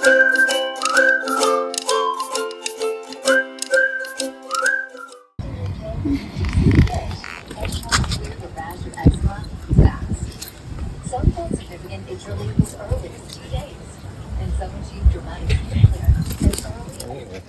Some felt significant age relief as early as 2 days, and some achieved dramatic failure as early as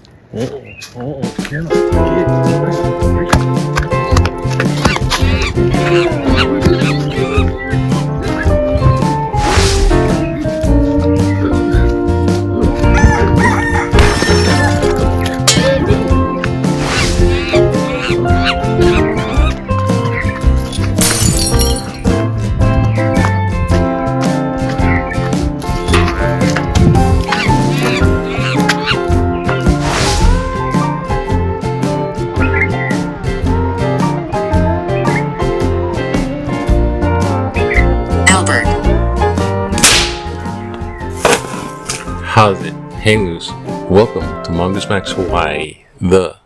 How's it? Hey news. Welcome to Mongoose Max Hawaii, the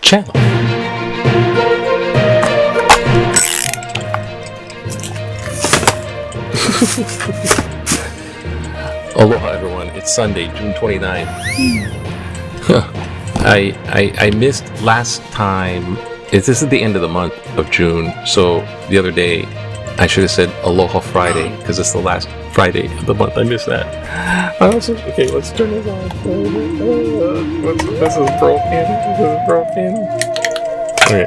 channel. Aloha everyone, it's Sunday, June 29th. I missed last time. This is the end of the month of June, so the other day I should have said Aloha Friday because it's the last Friday of the month. I missed that. Okay, let's turn this on. This is broken. Okay.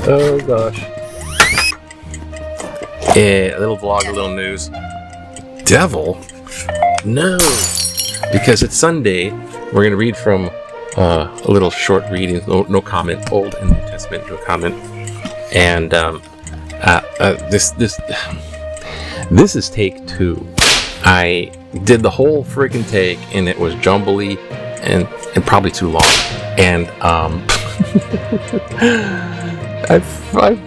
Oh gosh. Yeah, a little vlog, a little news. Devil? No. Because it's Sunday, we're going to read from a little short reading, no comment, Old and New Testament, no comment. And this is take 2. I did the whole freaking take, and it was jumbly and probably too long. And I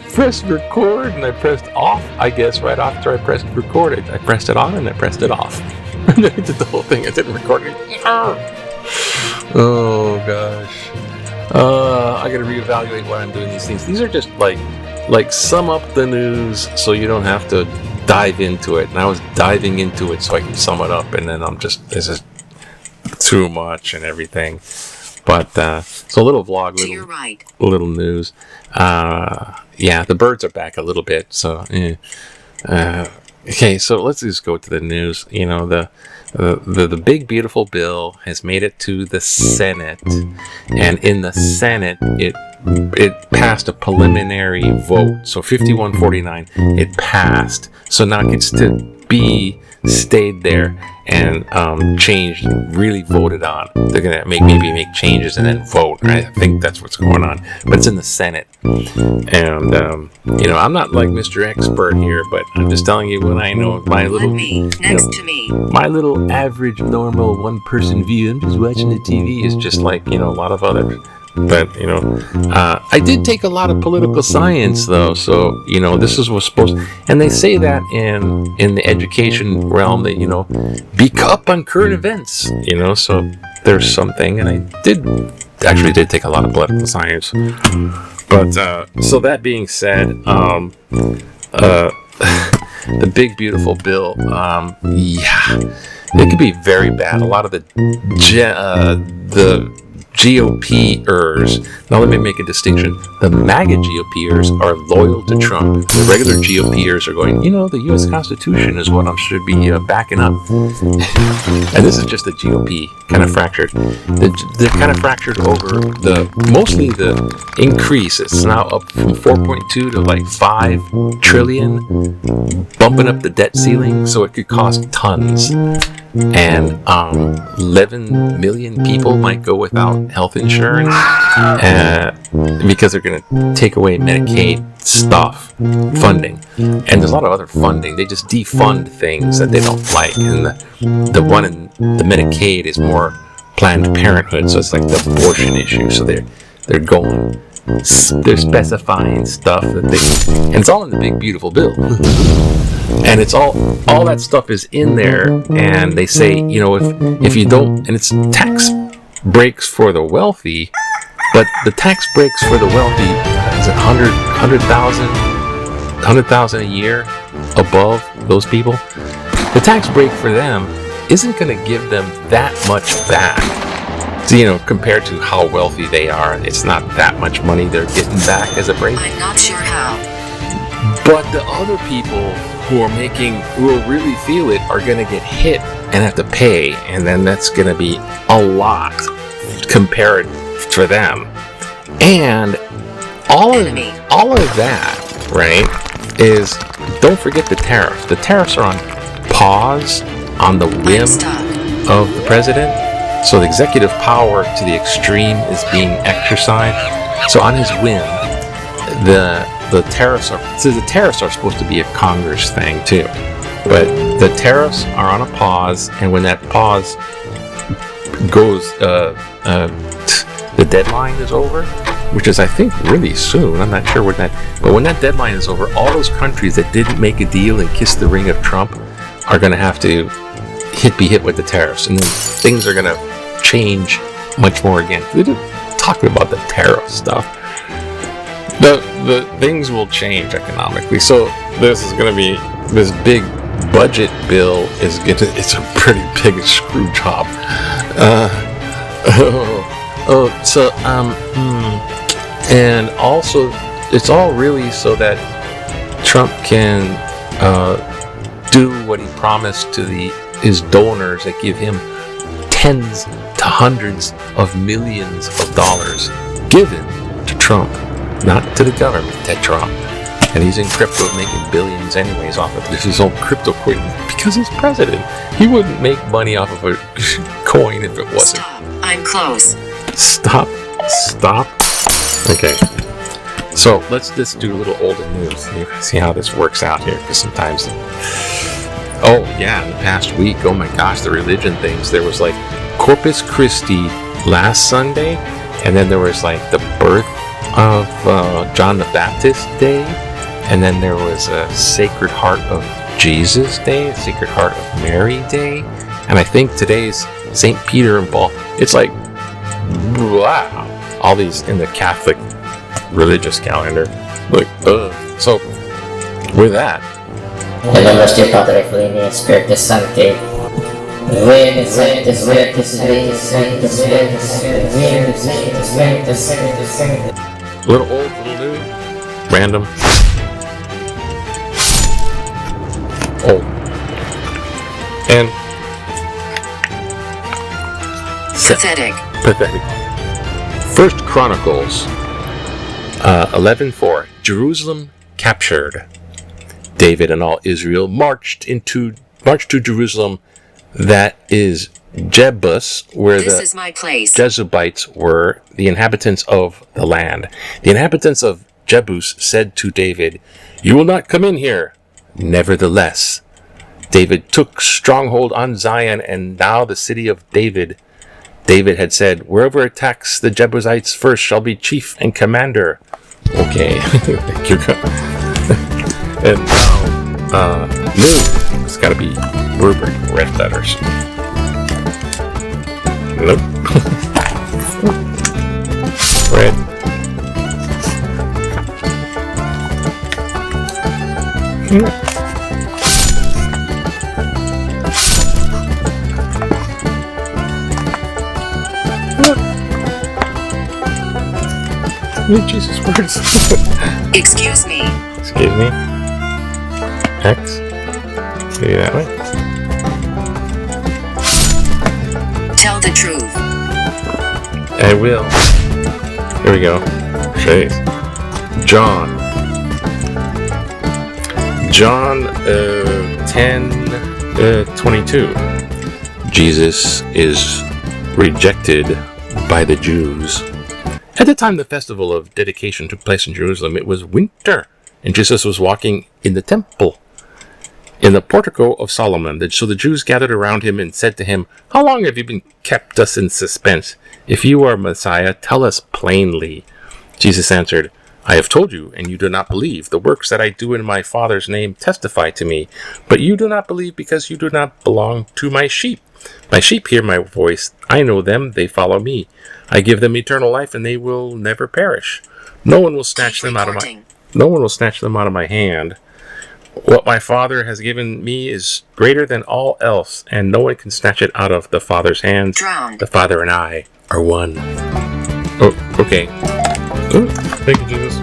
pressed record and I pressed off. I guess right after I pressed record, I pressed it on and I pressed it off. And then I did the whole thing. I didn't record it. Oh gosh. I gotta reevaluate why I'm doing these things. These are just like sum up the news so you don't have to dive into it. And I was diving into it so I can sum it up, and then this is too much and everything. But so a little vlog, little news. Yeah, the birds are back a little bit. So okay, so let's just go to the news. You know, the big beautiful bill has made it to the Senate, and in the Senate it passed a preliminary vote. So 51-49, it passed. So now it gets to be stayed there and changed, really voted on. They're gonna maybe make changes and then vote. Right? I think that's what's going on. But it's in the Senate, and you know, I'm not like Mr. Expert here, but I'm just telling you what I know. My little my little average normal one-person view. I'm just watching the TV. Is just like, you know, a lot of others. But you know, I did take a lot of political science though, so you know, this is what's supposed. And they say that in the education realm that, you know, be up on current events. You know, so there's something. And I did take a lot of political science. But so that being said, the big beautiful bill, yeah, it could be very bad. A lot of the GOP-ers. Now let me make a distinction. The MAGA GOP-ers are loyal to Trump. The regular GOP-ers are going, you know, the U.S. Constitution is what I should be backing up. And this is just the GOP kind of fractured. They're kind of fractured over mostly the increase. It's now up from 4.2 to like 5 trillion, bumping up the debt ceiling, so it could cost tons. And 11 million people might go without health insurance because they're going to take away Medicaid stuff funding, and there's a lot of other funding. They just defund things that they don't like, and the one in the Medicaid is more Planned Parenthood, so it's like the abortion issue. So they're specifying stuff that and it's all in the big beautiful bill. And it's all that stuff is in there, and they say, you know, if you don't, and it's tax breaks for the wealthy, but the tax breaks for the wealthy is it 100,000 a year above those people. the tax break for them isn't going to give them that much back. So, compared to how wealthy they are, it's not that much money they're getting back as a break. I'm not sure how. But the other people who will really feel it are going to get hit and have to pay, and then that's going to be a lot compared for them. And all of that, right, is, don't forget the tariffs. The tariffs are on pause on the whim of the president. So the executive power to the extreme is being exercised. So on his whim, the tariffs are supposed to be a Congress thing too. But the tariffs are on a pause, and when that pause goes, the deadline is over, which is, I think, really soon. I'm not sure when but when that deadline is over, all those countries that didn't make a deal and kiss the ring of Trump are going to have to be hit with the tariffs, and then things are going to change much more again. We're talking about the tariff stuff. The things will change economically. So this is going to be, this big budget bill it's a pretty big screw job. And also, it's all really so that Trump can do what he promised to his donors that give him tens to hundreds of millions of dollars given to Trump, not to the government, to Trump. And he's in crypto making billions anyways off of his own crypto coin because he's president. He wouldn't make money off of a coin if it wasn't. Stop. I'm close. Stop. Okay. So let's just do a little older news. See how this works out here, because sometimes. Oh yeah, in the past week, oh my gosh, the religion things. There was like Corpus Christi last Sunday, and then there was like the birth of John the Baptist Day, and then there was a Sacred Heart of Jesus Day, a Sacred Heart of Mary Day, and I think today's St. Peter and Paul. It's like, wow, all these in the Catholic religious calendar. Like, so with that. El nombre es Padre, Hijo y Espíritu Santo. Little old, little new, random. Old. And Pathetic. First Chronicles 11:4. Jerusalem captured. David and all Israel marched to Jerusalem, that is Jebus, where This the is my place. Jebusites were, the inhabitants of the land. The inhabitants of Jebus said to David, "You will not come in here." Nevertheless, David took stronghold on Zion, and now the city of David. David had said, "Whoever attacks the Jebusites first shall be chief and commander." Okay, thank you. And now, new. It's got to be rubric red letters. Nope. Red. Jesus words. Excuse me. Excuse me. X. Do that way. Tell the truth. I will. Here we go. Jeez. John 10:22. Jesus is rejected by the Jews. At the time the festival of dedication took place in Jerusalem, it was winter, and Jesus was walking in the temple, in the portico of Solomon. So the Jews gathered around him and said to him, "How long have you been kept us in suspense? If you are Messiah, tell us plainly." Jesus answered, "I have told you, and you do not believe. The works that I do in my Father's name testify to me, but you do not believe because you do not belong to my sheep. My sheep hear my voice. I know them, they follow me. I give them eternal life, and they will never perish. No one will snatch them out of my hand. What my Father has given me is greater than all else, and no one can snatch it out of the Father's hands. Drowned. The Father and I are one. Oh, okay. Oh, thank you, Jesus.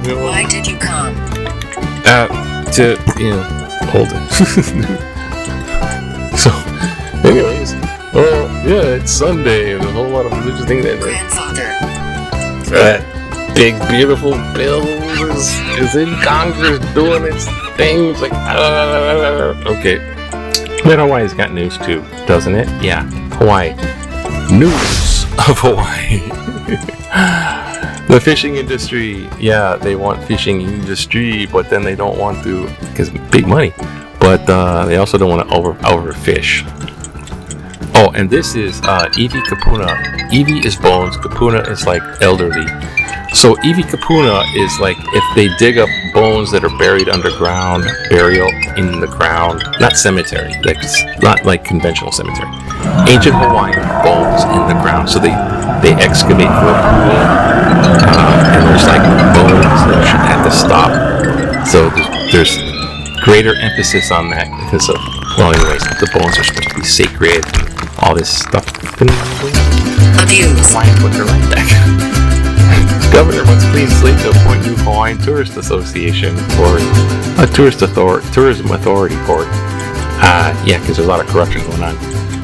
Why did you come? To, hold it. So, anyways, yeah, it's Sunday, and a whole lot of religious things. Grandfather. That big, beautiful Bill is in Congress doing its thing. It's like, okay. But Hawaii's got news too, doesn't it? Yeah, Hawaii. News of Hawaii. The fishing industry. Yeah, they want fishing industry, but then they don't want to, because big money. But they also don't want to overfish. Oh, and this is Iwi Kapuna. Iwi is bones, Kapuna is like elderly. So Iwi Kapuna is like if they dig up bones that are buried underground, burial in the ground, not cemetery, like not like conventional cemetery. Ancient Hawaiian bones in the ground. So they excavate for and there's like bones that should have to stop. So there's greater emphasis on that because of, well, anyways, the bones are supposed to be sacred. All this stuff. Abuse. Hawaiian put their land back. Governor wants clean slate to appoint new Hawaiian Tourist Association for a tourism authority board. Yeah, because there's a lot of corruption going on.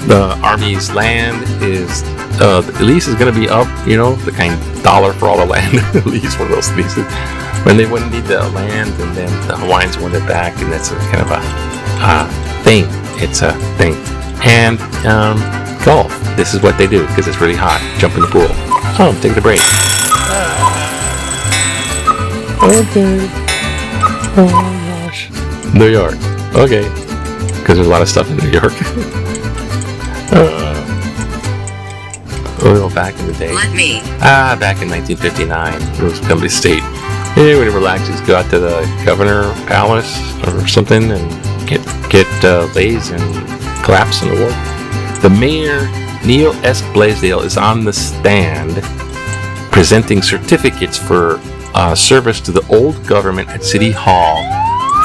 The Army's land is the lease is going to be up. The kind of $1 for all the land lease, one of those leases. When they wouldn't need the land, and then the Hawaiians want it back, and that's a kind of a thing. It's a thing. And golf. This is what they do because it's really hot. Jump in the pool. Oh, I'm taking a break. Okay. Oh gosh. New York. Okay. Because there's a lot of stuff in New York. Back in the day. Let me. Back in 1959. It was Company State. Hey, when you relax, just go out to the Governor Palace or something and get lays and claps in the wall. The mayor, Neil S. Blaisdell, is on the stand presenting certificates for service to the old government at City Hall.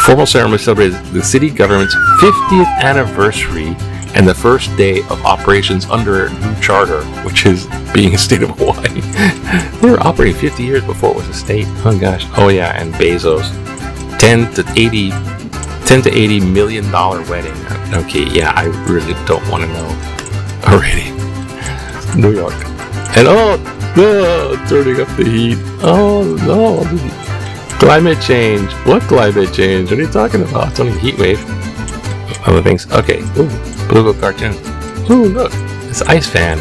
Formal ceremony celebrated the city government's 50th anniversary and the first day of operations under a new charter, which is being a state of Hawaii. We were operating 50 years before it was a state. Oh gosh. Oh yeah, and Bezos. 10 to 80 million dollar wedding. Okay, yeah, I really don't want to know already. New York. And turning up the heat. Oh no. Climate change. What climate change? What are you talking about? It's only a heat wave. Other things. Okay. Ooh, Pluto cartoon. Ooh, look. It's Ice Fan.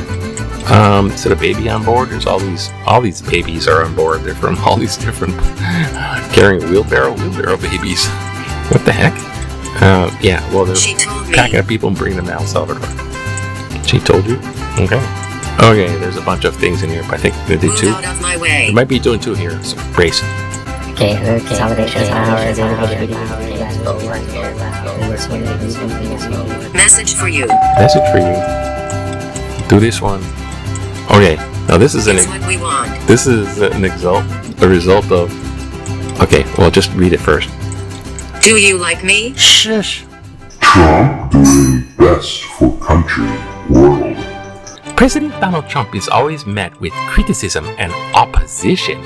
Is it a baby on board? There's all these babies are on board. They're from all these different carrying wheelbarrow babies. What the heck? Yeah, well, they're packing up people and bringing them to El Salvador. She told you? Okay. Okay, there's a bunch of things in here, but I think they did two. Out of my way. There might be doing two here, so race. Okay, consolidation powers. Message for you. Message for you. Do this one. Okay, now this is It's what we want. this is a result of. Okay, well, just read it first. Do you like me? Shush. Trump doing best for country, world. President Donald Trump is always met with criticism and opposition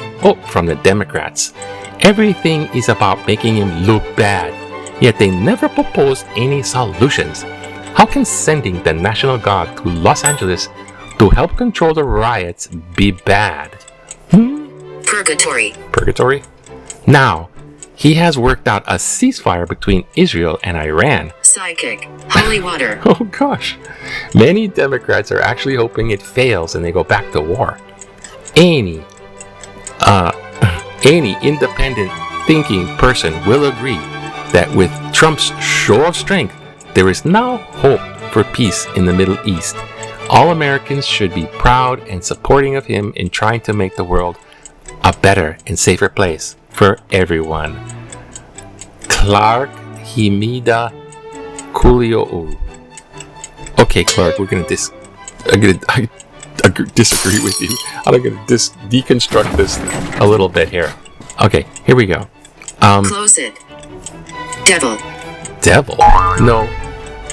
from the Democrats. Everything is about making him look bad, yet they never propose any solutions. How can sending the National Guard to Los Angeles to help control the riots be bad? Purgatory. Purgatory? Now, he has worked out a ceasefire between Israel and Iran. Psychic. Holy water. Oh gosh. Many Democrats are actually hoping it fails and they go back to war. Any independent thinking person will agree that with Trump's show of strength, there is now hope for peace in the Middle East. All Americans should be proud and supporting of him in trying to make the world a better and safer place for everyone. Clark Himida Kuliou. Okay, Clark, we're gonna I disagree with you. I'm gonna deconstruct this a little bit here. Okay, here we go. Close it. Devil. Devil? No,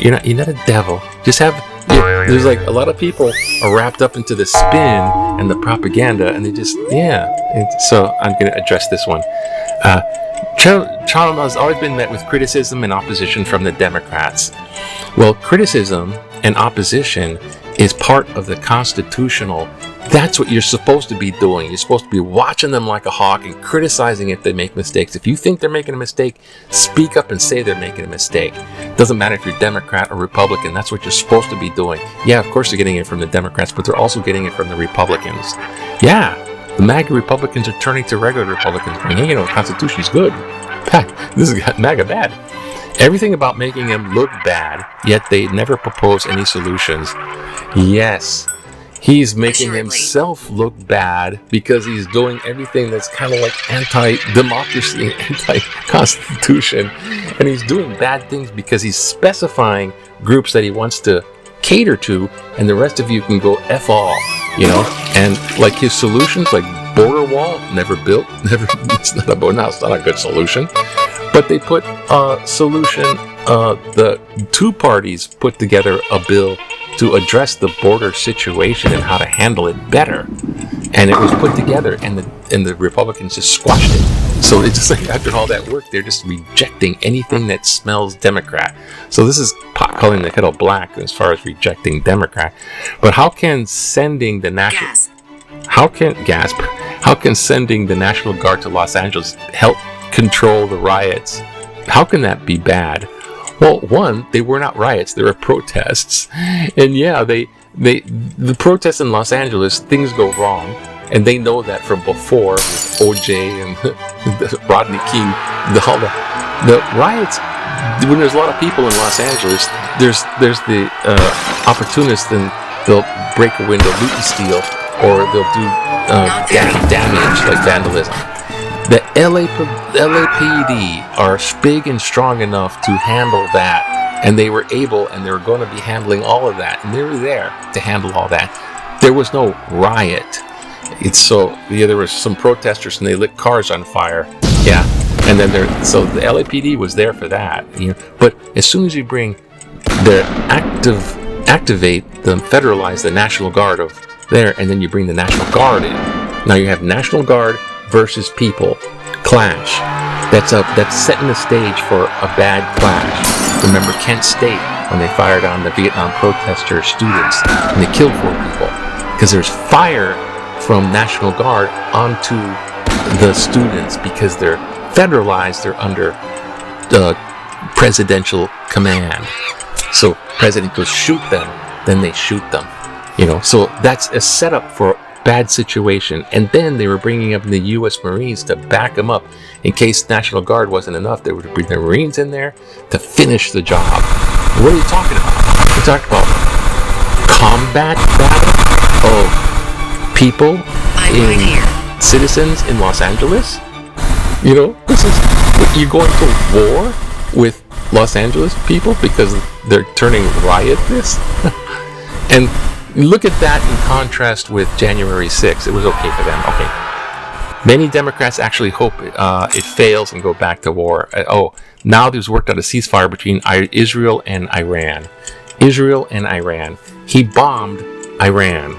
you're not a devil. Just have. There's like a lot of people are wrapped up into the spin and the propaganda, and they just so I'm going to address this one. Trump has always been met with criticism and opposition from the Democrats. Well, criticism and opposition is part of the constitutional. That's what you're supposed to be doing. You're supposed to be watching them like a hawk and criticizing if they make mistakes. If you think they're making a mistake, speak up and say they're making a mistake. Doesn't matter if you're Democrat or Republican. That's what you're supposed to be doing. Yeah, of course they're getting it from the Democrats, but they're also getting it from the Republicans. Yeah, the MAGA Republicans are turning to regular Republicans, going, hey, the Constitution's good. This has got MAGA bad. Everything about making him look bad, yet they never propose any solutions. Yes. He's making himself look bad because he's doing everything that's kind of like anti-democracy, anti-constitution. And he's doing bad things because he's specifying groups that he wants to cater to, and the rest of you can go F all, And like his solutions, like border wall, never built, it's not a good solution. But they put a solution, the two parties put together a bill to address the border situation and how to handle it better, and it was put together, and the Republicans just squashed it. So it's just like after all that work, they're just rejecting anything that smells Democrat. So this is pot calling the kettle black as far as rejecting Democrat. But how can sending the national how can sending the National Guard to Los Angeles help control the riots? How can that be bad? Well, one, they were not riots; they were protests, and yeah, the protests in Los Angeles, things go wrong, and they know that from before OJ and Rodney King, the riots. When there's a lot of people in Los Angeles, there's the opportunists, and they'll break a window, loot and steal, or they'll do damage like vandalism. The LAPD are big and strong enough to handle that, and they were able, and they were going to be handling all of that, and they were there to handle all that. There was no riot. There was some protesters, and they lit cars on fire. Yeah, and then the LAPD was there for that. But as soon as you bring activate federalize the National Guard of there, and then you bring the National Guard in. Now you have National Guard versus people clash. That's setting the stage for a bad clash. Remember Kent State when they fired on the Vietnam protester students and they killed 4 people because there's fire from National Guard onto the students because they're federalized. They're under the presidential command. So president goes shoot them, then they shoot them. So that's a setup for bad situation, and then they were bringing up the U.S. Marines to back them up in case National Guard wasn't enough. They would bring the Marines in there to finish the job. What are you talking about? We're talking about combat battle of people citizens in Los Angeles. This is you're going to war with Los Angeles people because they're turning riotous, and. Look at that in contrast with January 6th. It was okay for them. Okay. Many Democrats actually hope it fails and go back to war. Now there's worked out a ceasefire between Israel and Iran. He bombed Iran.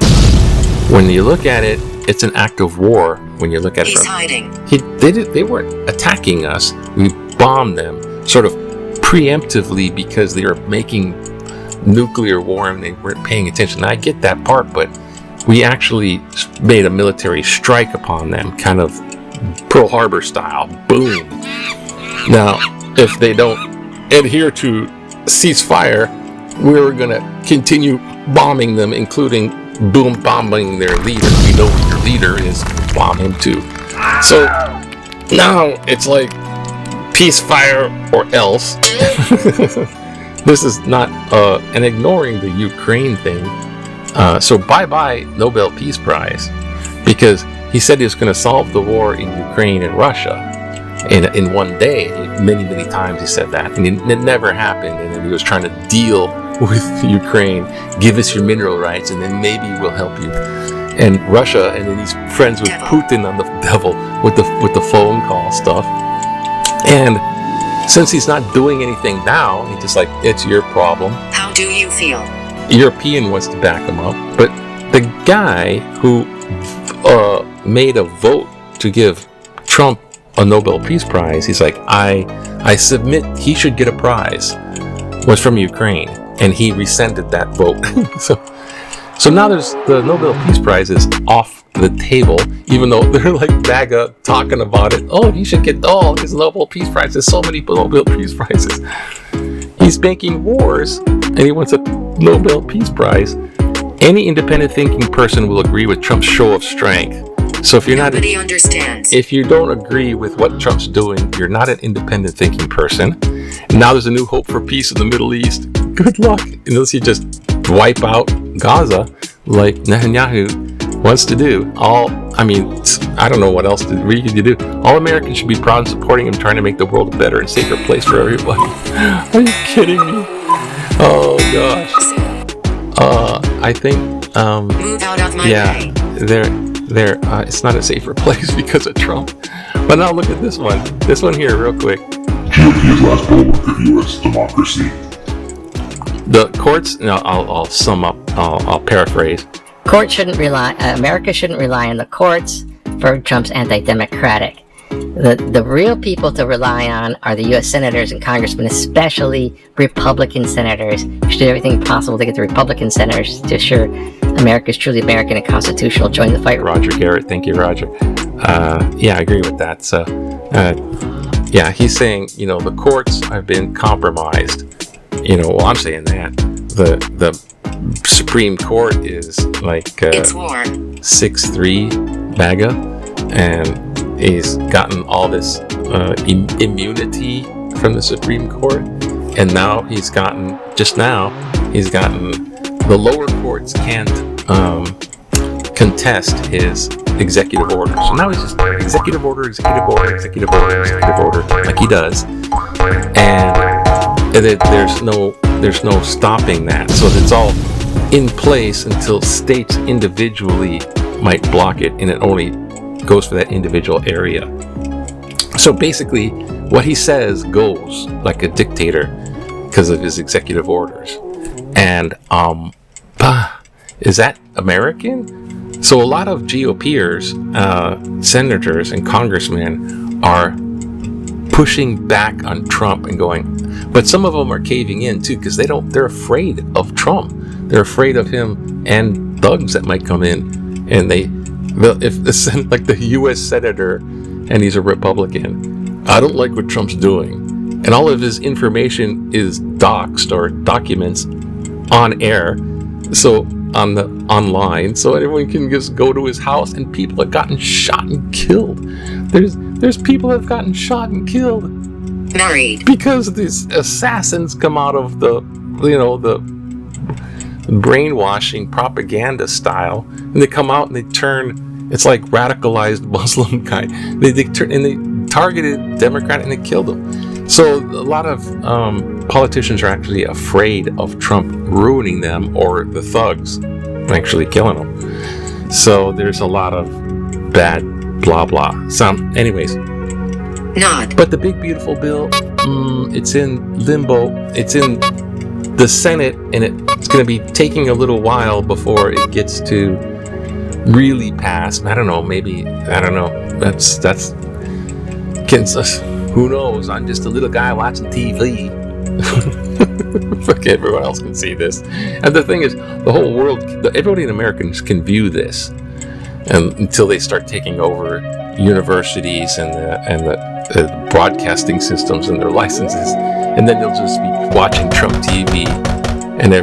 When you look at it, it's an act of war. When you look at He's hiding. They weren't attacking us. We bombed them sort of preemptively because they were making nuclear war and they weren't paying attention. I get that part, but we actually made a military strike upon them, kind of Pearl Harbor style. Boom. Now, if they don't adhere to ceasefire, we're going to continue bombing them, including bombing their leader. We know what your leader is. Bomb him too. So now it's like peace, fire, or else. This is not, and ignoring the Ukraine thing. So bye-bye Nobel Peace Prize, because he said he was going to solve the war in Ukraine and Russia in one day. Many times he said that, and it never happened. And then he was trying to deal with Ukraine, give us your mineral rights, and then maybe we'll help you. And Russia, and then he's friends with Putin on the devil with the phone call stuff. And since he's not doing anything now, he's just like, it's your problem. How do you feel? European wants to back him up, but the guy who made a vote to give Trump a Nobel Peace Prize, he's like, I submit he should get a prize, was from Ukraine, and he rescinded that vote. So now the Nobel Peace Prize is off the table, even though they're like MAGA talking about it. Oh, he should get his Nobel Peace Prize. There's so many Nobel Peace Prizes. He's making wars, and he wants a Nobel Peace Prize. Any independent thinking person will agree with Trump's show of strength. So if you're Nobody understands. If you don't agree with what Trump's doing, you're not an independent thinking person. And now there's a new hope for peace in the Middle East. Good luck, unless you just wipe out Gaza like Netanyahu wants to do. I don't know what else we could do. All Americans should be proud in supporting him, trying to make the world a better and safer place for everybody. Are you kidding me? Oh gosh. I think Move out of my way. it's not a safer place because of Trump. But now look at this one. This one here, real quick. GOP's last bulwark of U.S. democracy. The courts. No, I'll sum up. I'll paraphrase. America shouldn't rely on the courts for Trump's anti-democratic. The real people to rely on are the U.S. senators and congressmen, especially Republican senators. We should do everything possible to get the Republican senators to assure America is truly American and constitutional. Join the fight. Roger Garrett. Thank you, Roger. Yeah, I agree with that. So, yeah, he's saying, the courts have been compromised. I'm saying that. The Supreme Court is like It's war. 6'3" MAGA, and he's gotten all this immunity from the Supreme Court, and now he's gotten the lower courts can't contest his executive order. So now he's just executive order, like he does, and there's no stopping that. So it's all in place until states individually might block it, and it only goes for that individual area. So basically, what he says goes like a dictator because of his executive orders. And is that American? So a lot of GOPers, senators and congressmen are pushing back on Trump and going, but some of them are caving in too because they're afraid of Trump. They're afraid of him and thugs that might come in, and if the U.S. senator and he's a Republican, I don't like what Trump's doing, and all of his information is doxed or documents on air, so online, so everyone can just go to his house, and people have gotten shot and killed. There's people that have gotten shot and killed Married. because these assassins come out of the brainwashing propaganda style, and they come out and they turn. It's like radicalized Muslim guy. They targeted Democrat and they killed him. So a lot of politicians are actually afraid of Trump ruining them or the thugs actually killing them. So there's a lot of bad blah blah. Anyways. Nod. But the big beautiful bill, it's in limbo. It's in the Senate, and it's going to be taking a little while before it gets to really pass. I don't know. That's who knows? I'm just a little guy watching TV. Everyone else can see this. And the thing is, the whole world, everybody in America can view this, and until they start taking over universities and the broadcasting systems and their licenses, and then they'll just be watching Trump TV, and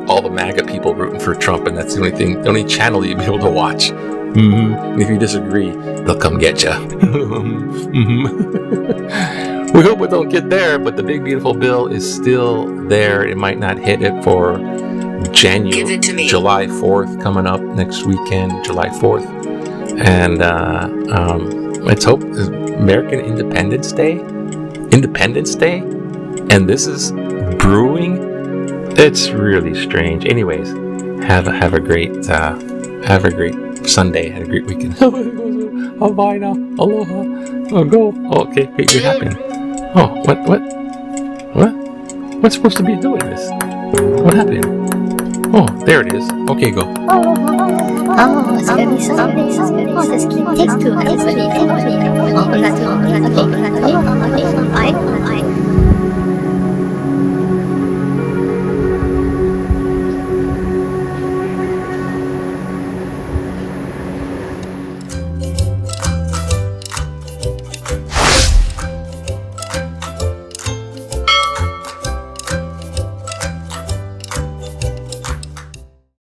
all the MAGA people rooting for Trump, and that's the only channel you'll be able to watch. And if you disagree, they'll come get you. We hope it don't get there, but the big beautiful bill is still there. It might not hit it for July 4th coming up next weekend, July 4th, and let's hope American Independence Day, and this is brewing. It's really strange. Anyways, have a great Sunday. Have a great weekend. Bye now. Aloha. Go. Okay. Wait, what happened? Oh, what? What's supposed to be doing this? What happened? Oh, there it is. Okay, go. Oh, it's gonna be so nice. Oh, this takes two. Everybody. Oh, that's all. Okay.